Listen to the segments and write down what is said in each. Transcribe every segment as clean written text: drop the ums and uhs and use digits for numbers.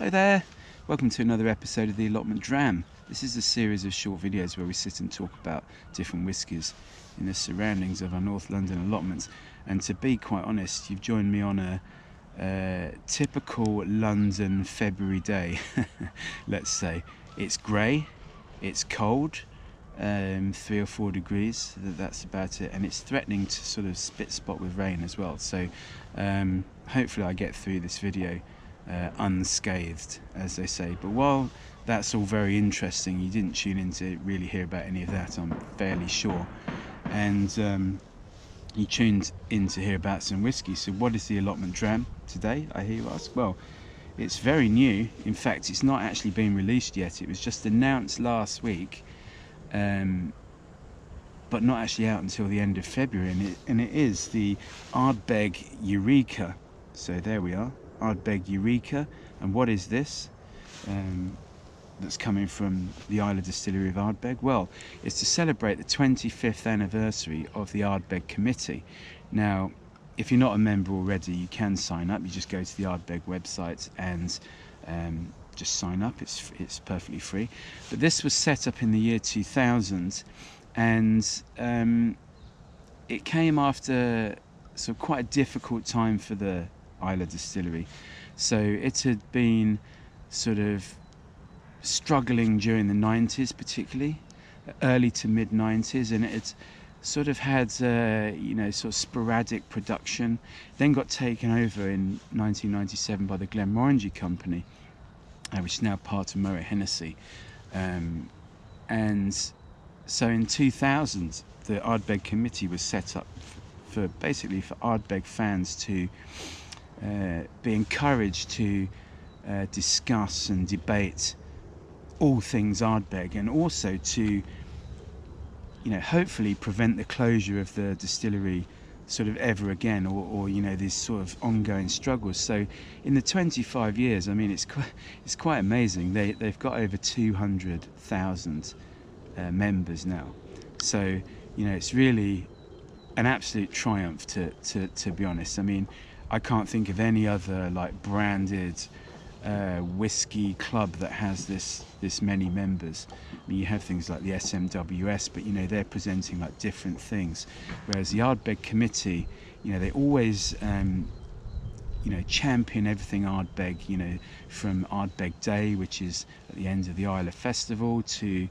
Hello there, welcome to another episode of the Allotment Dram. This is a series of short videos where we sit and talk about different whiskies in the surroundings of our North London allotments. And to be quite honest, you've joined me on a typical London February day. Let's say it's grey, it's cold, 3 or 4 degrees, that's about it, and it's threatening to sort of spot with rain as well. So hopefully I get through this video unscathed, as they say. But while that's all very interesting, you didn't tune in to really hear about any of that, I'm fairly sure, and you tuned in to hear about some whiskey. So what is the Allotment Dram today, I hear you ask? Well, it's very new. In fact, it's not actually been released yet. It was just announced last week, but not actually out until the end of February, and it is the Ardbeg Eureka. So there we are, Ardbeg Eureka. And what is this that's coming from the Islay distillery of Ardbeg? Well, it's to celebrate the 25th anniversary of the Ardbeg Committee. Now, if you're not a member already, you can sign up. You just go to the Ardbeg website and just sign up. It's perfectly free. But this was set up in the year 2000, and it came after sort of quite a difficult time for the Islay distillery. So it had been sort of struggling during the 90s, particularly early to mid 90s, and it sort of had sort of sporadic production. Then got taken over in 1997 by the Glenmorangie Company, which is now part of Moët Hennessy, and so in 2000 the Ardbeg Committee was set up for Ardbeg fans to be encouraged to discuss and debate all things Ardbeg, and also to hopefully prevent the closure of the distillery sort of ever again, or these sort of ongoing struggles. So in the 25 years, I mean, it's quite amazing. They've got over 200,000 members now. So it's really an absolute triumph, to be honest. I mean, I can't think of any other like branded whiskey club that has this many members. I mean, you have things like the SMWS, but they're presenting like different things, whereas the Ardbeg Committee, they always champion everything Ardbeg, from Ardbeg Day, which is at the end of the Islay Festival, to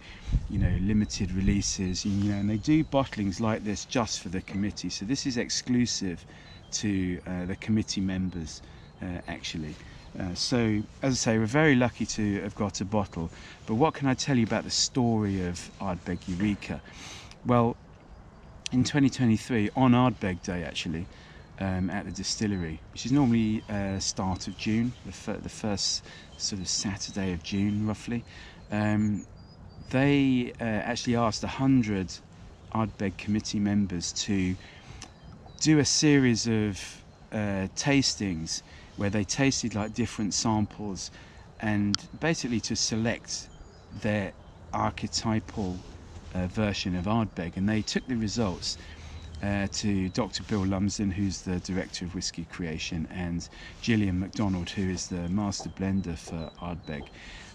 limited releases, and they do bottlings like this just for the committee. So this is exclusive to the committee members, actually. So as I say, we're very lucky to have got a bottle. But what can I tell you about the story of Ardbeg Eureka? Well, in 2023, on Ardbeg Day actually, at the distillery, which is normally start of June, the first sort of Saturday of June roughly, they actually asked 100 Ardbeg Committee members to do a series of tastings where they tasted like different samples, and basically to select their archetypal version of Ardbeg. And they took the results to Dr. Bill Lumsden, who's the director of whisky creation, and Gillian MacDonald, who is the master blender for Ardbeg,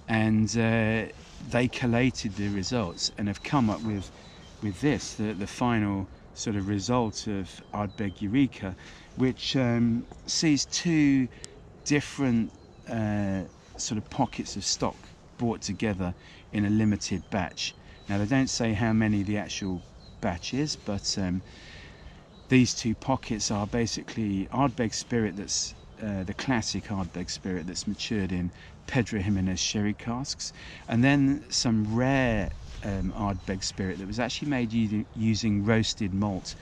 and they collated the results and have come up with this, the final sort of result of Ardbeg Eureka, which sees 2 different sort of pockets of stock brought together in a limited batch. Now, they don't say how many the actual batch is, but these 2 pockets are basically Ardbeg spirit, that's the classic Ardbeg spirit that's matured in Pedro Jimenez sherry casks, and then some rare Ardbeg spirit that was actually made using roasted malt.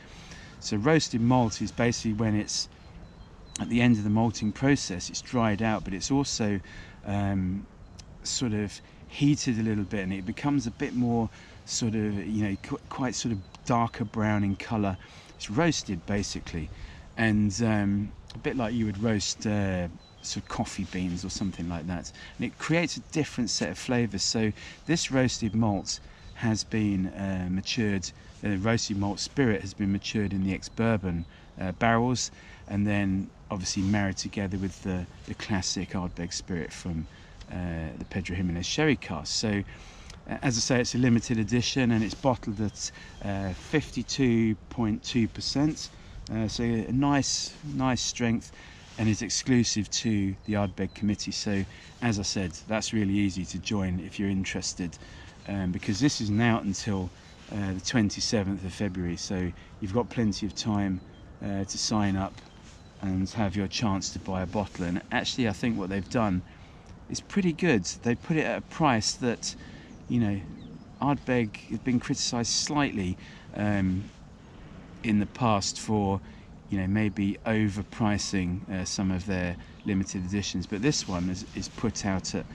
So roasted malt is basically when it's at the end of the malting process, it's dried out, but it's also sort of heated a little bit, and it becomes a bit more sort of quite sort of darker brown in colour. It's roasted basically, and a bit like you would roast sort of coffee beans or something like that, and it creates a different set of flavours. So this roasted malt has been matured, the roasted malt spirit has been matured in the ex-bourbon barrels, and then obviously married together with the classic Ardbeg spirit from the Pedro Jimenez sherry cask. So as I say, it's a limited edition and it's bottled at 52.2%, so a nice strength, and is exclusive to the Ardbeg Committee. So as I said, that's really easy to join if you're interested, because this isn't out until the 27th of February, so you've got plenty of time to sign up and have your chance to buy a bottle. And actually I think what they've done is pretty good. They put it at a price that, you know, Ardbeg has been criticised slightly in the past for, you know, maybe overpricing some of their limited editions, but this one is put out at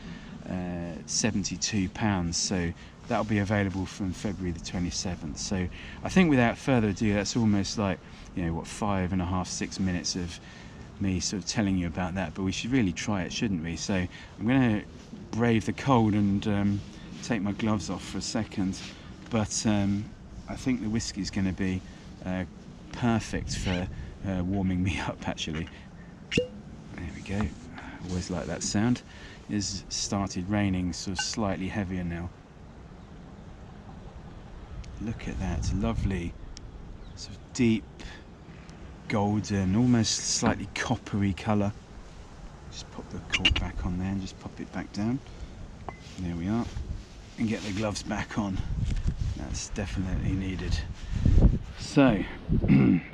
£72, so that'll be available from February the 27th. So I think without further ado, that's almost like, you know, what, 5.5–6 minutes of me sort of telling you about that, but we should really try it, shouldn't we? So I'm going to brave the cold and take my gloves off for a second, but I think the whiskey is going to be perfect for warming me up, actually. There we go. Always like that sound. It's started raining, sort of slightly heavier now. Look at that, lovely sort of deep golden, almost slightly coppery colour. Just pop the cork back on there and just pop it back down. There we are. And get the gloves back on. That's definitely needed. So,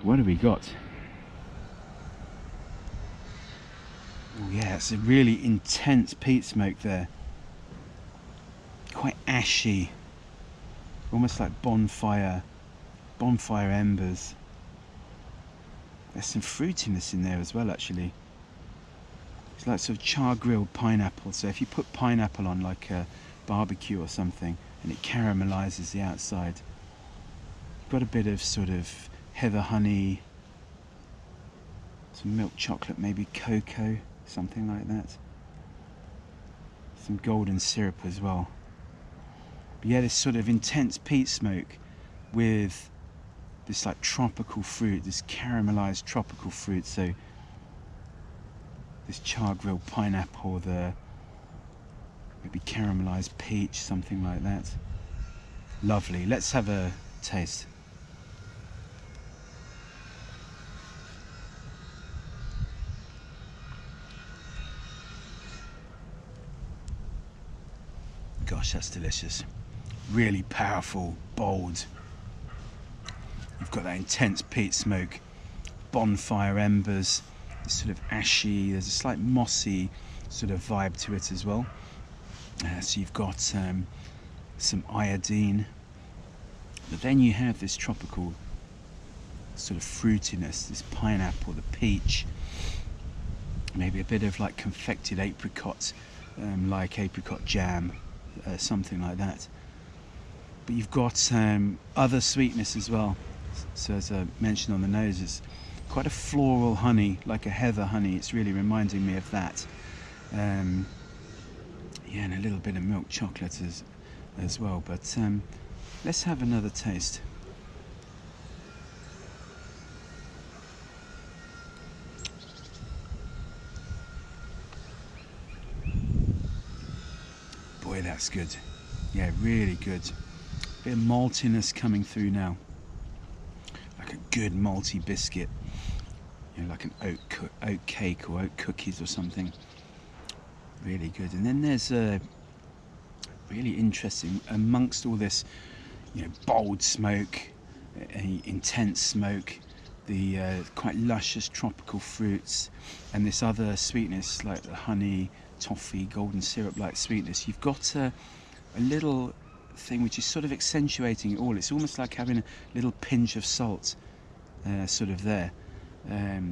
what have we got? Oh yeah, it's a really intense peat smoke there. Quite ashy. Almost like bonfire embers. There's some fruitiness in there as well, actually. It's like sort of char-grilled pineapple. So if you put pineapple on like a barbecue or something, and it caramelizes the outside. Got a bit of sort of heather honey, some milk chocolate, maybe cocoa, something like that. Some golden syrup as well. But yeah, this sort of intense peat smoke with this like tropical fruit, this caramelized tropical fruit. So this char-grilled pineapple, the maybe caramelized peach, something like that. Lovely. Let's have a taste. Gosh, that's delicious. Really powerful, bold. You've got that intense peat smoke, bonfire embers, this sort of ashy, there's a slight mossy sort of vibe to it as well. So you've got some iodine, but then you have this tropical sort of fruitiness, this pineapple, the peach, maybe a bit of like confected apricot, like apricot jam, something like that. But you've got other sweetness as well. So as I mentioned on the nose, it's quite a floral honey, like a heather honey. It's really reminding me of that. Yeah, and a little bit of milk chocolate as well. But let's have another taste. Boy, that's good. Yeah, really good. Bit of maltiness coming through now. Like a good malty biscuit. You know, like an oat cake or oat cookies or something. Really good. And then there's a really interesting, amongst all this, you know, bold smoke, intense smoke, the quite luscious tropical fruits, and this other sweetness like the honey, toffee, golden syrup like sweetness. You've got a little thing which is sort of accentuating it all. It's almost like having a little pinch of salt sort of there.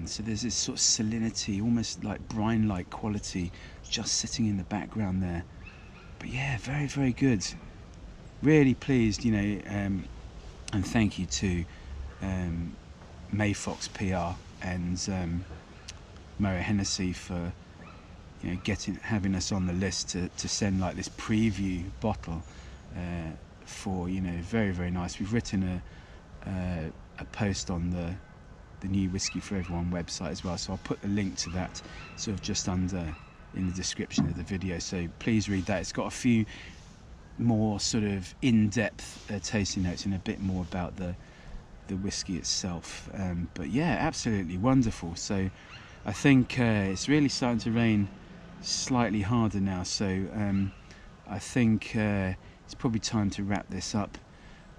So there's this sort of salinity, almost like brine-like quality just sitting in the background there. But yeah, very, very good. Really pleased, you know, and thank you to Mayfox PR and Murray Hennessy for, you know, having us on the list to send like this preview bottle for, you know, very, very nice. We've written a post on the the new Whiskey for Everyone website as well. So I'll put the link to that sort of just under in the description of the video. So please read that. It's got a few more sort of in-depth tasting notes and a bit more about the whiskey itself. But yeah, absolutely wonderful. So I think it's really starting to rain slightly harder now. So I think it's probably time to wrap this up.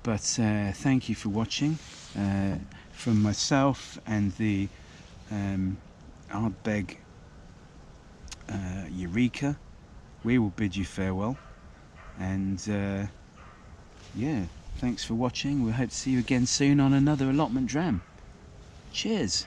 But thank you for watching. From myself and the Ardbeg Eureka, we will bid you farewell. And yeah, thanks for watching. We hope to see you again soon on another Allotment Dram. Cheers.